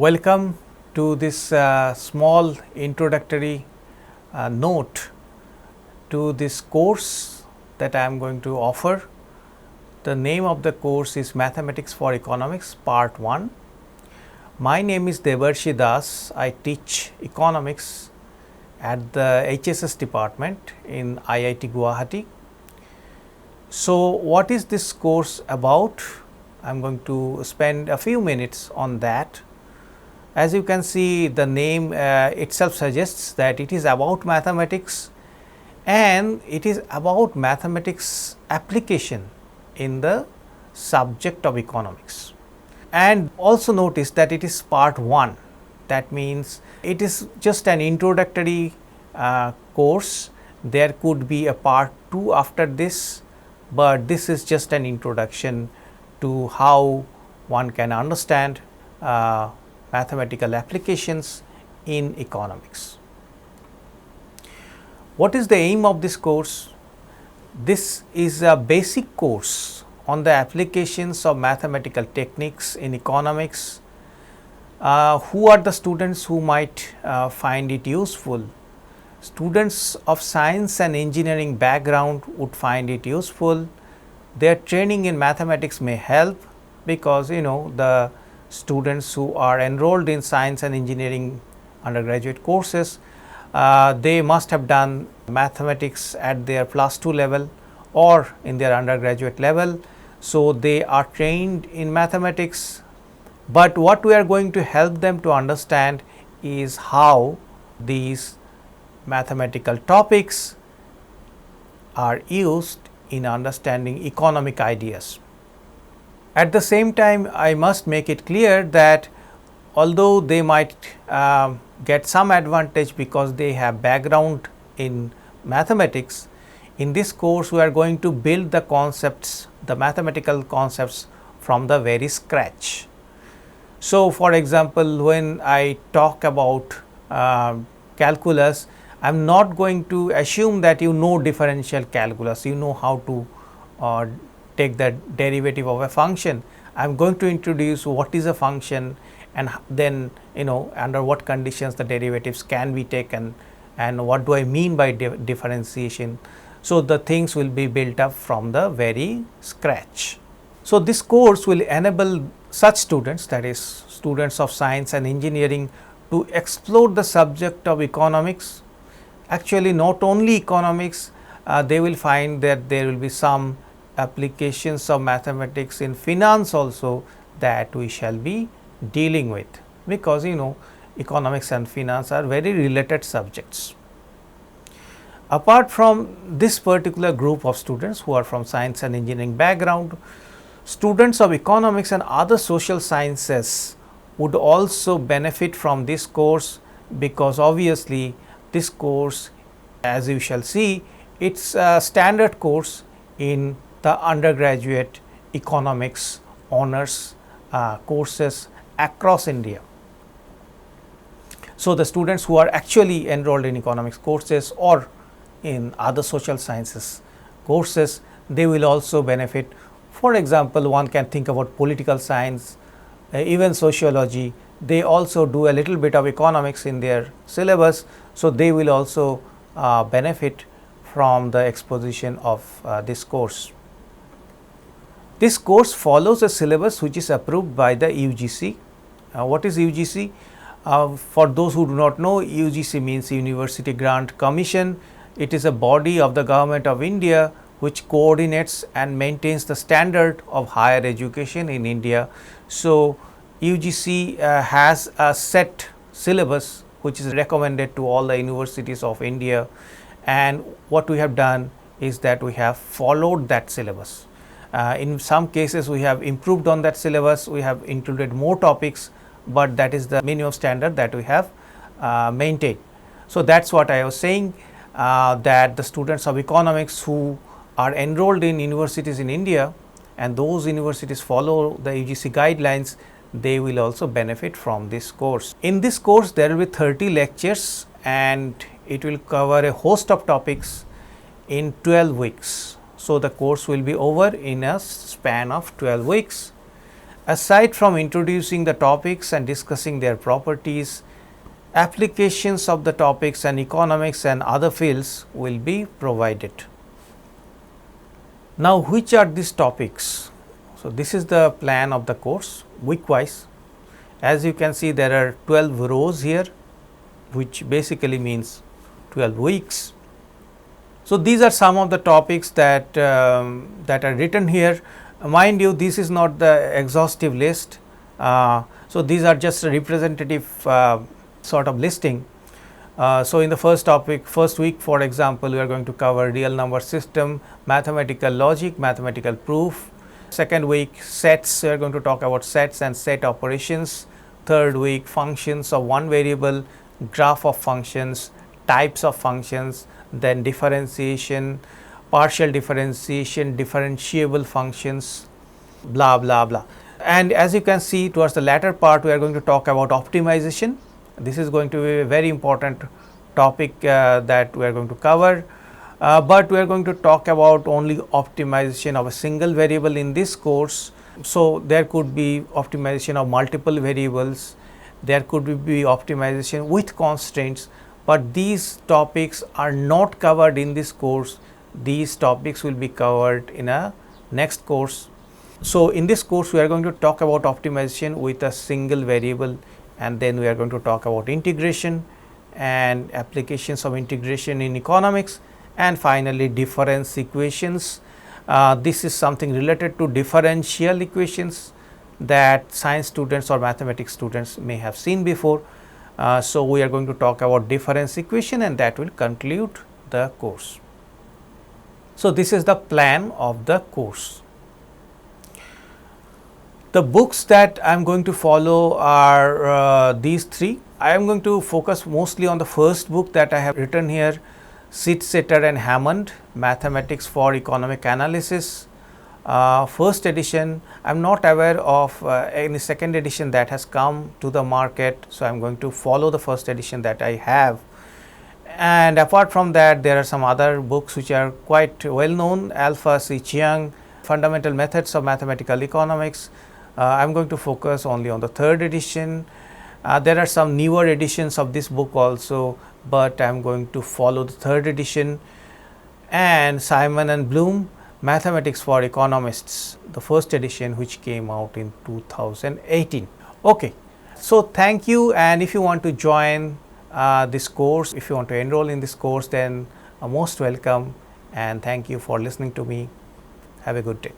Welcome to this small introductory note to this course that I am going to offer. The name of the course is Mathematics for Economics Part 1. My name is Debarshi Das. I teach economics at the HSS department in IIT Guwahati. So, what is this course about? I am going to spend a few minutes on that. As you can see, the name itself suggests that it is about mathematics, and it is about mathematics application in the subject of economics. And also notice that it is part 1. That means it is just an introductory course. There could be a part 2 after this, but this is just an introduction to how one can understand mathematical applications in economics. What is the aim of this course? This is a basic course on the applications of mathematical techniques in economics. Who are the students who might find it useful? Students of science and engineering background would find it useful. Their training in mathematics may help, because the students who are enrolled in science and engineering undergraduate courses, they must have done mathematics at their +2 level or in their undergraduate level. So, they are trained in mathematics, but what we are going to help them to understand is how these mathematical topics are used in understanding economic ideas. At the same time, I must make it clear that although they might get some advantage because they have background in mathematics, in this course we are going to build the concepts, the mathematical concepts from the very scratch. So, for example, when I talk about calculus, I am not going to assume that you know differential calculus, you know how to take the derivative of a function. I am going to introduce what is a function, and then under what conditions the derivatives can be taken, and what do I mean by differentiation. So, the things will be built up from the very scratch. So, this course will enable such students, that is students of science and engineering, to explore the subject of economics. Actually, not only economics, they will find that there will be some applications of mathematics in finance also that we shall be dealing with, because economics and finance are very related subjects. Apart from this particular group of students who are from science and engineering background, students of economics and other social sciences would also benefit from this course, because obviously this course, as you shall see, it's a standard course in the undergraduate economics honors courses across India. So, the students who are actually enrolled in economics courses or in other social sciences courses, they will also benefit. For example, one can think about political science, even sociology. They also do a little bit of economics in their syllabus. So, they will also benefit from the exposition of this course. This course follows a syllabus which is approved by the UGC. What is UGC? For those who do not know, UGC means University Grant Commission. It is a body of the Government of India which coordinates and maintains the standard of higher education in India. So, UGC has a set syllabus which is recommended to all the universities of India, and what we have done is that we have followed that syllabus. In some cases we have improved on that syllabus, we have included more topics, but that is the minimum standard that we have maintained. So, that is what I was saying, that the students of economics who are enrolled in universities in India and those universities follow the UGC guidelines, they will also benefit from this course. In this course there will be 30 lectures and it will cover a host of topics in 12 weeks. So, the course will be over in a span of 12 weeks. Aside from introducing the topics and discussing their properties, applications of the topics and economics and other fields will be provided. Now, which are these topics? So, this is the plan of the course week wise. As you can see, there are 12 rows here, which basically means 12 weeks. So, these are some of the topics that that are written here. Mind you, this is not the exhaustive list. So, these are just a representative sort of listing. So, in the first week for example, we are going to cover real number system, mathematical logic, mathematical proof. Second week, sets, we are going to talk about sets and set operations. Third week, functions of one variable, graph of functions, types of functions, then differentiation, partial differentiation, differentiable functions, blah blah blah. And as you can see, towards the latter part, we are going to talk about optimization. This is going to be a very important topic that we are going to cover, but we are going to talk about only optimization of a single variable in this course. So, there could be optimization of multiple variables, there could be optimization with constraints, but these topics are not covered in this course. These topics will be covered in a next course. So, in this course we are going to talk about optimization with a single variable, and then we are going to talk about integration and applications of integration in economics, and finally difference equations. This is something related to differential equations that science students or mathematics students may have seen before. So, we are going to talk about difference equation, and that will conclude the course. So, this is the plan of the course. The books that I am going to follow are these three. I am going to focus mostly on the first book that I have written here, Sitzetter and Hammond, Mathematics for Economic Analysis, first edition. I am not aware of any second edition that has come to the market. So, I am going to follow the first edition that I have. And apart from that, there are some other books which are quite well known, Alpha C. Chiang, Fundamental Methods of Mathematical Economics. I am going to focus only on the third edition. There are some newer editions of this book also, but I am going to follow the third edition. And Simon and Bloom, Mathematics for Economists, the first edition, which came out in 2018. Okay. So, thank you, and if you want to join this course, if you want to enroll in this course, then most welcome, and thank you for listening to me. Have a good day.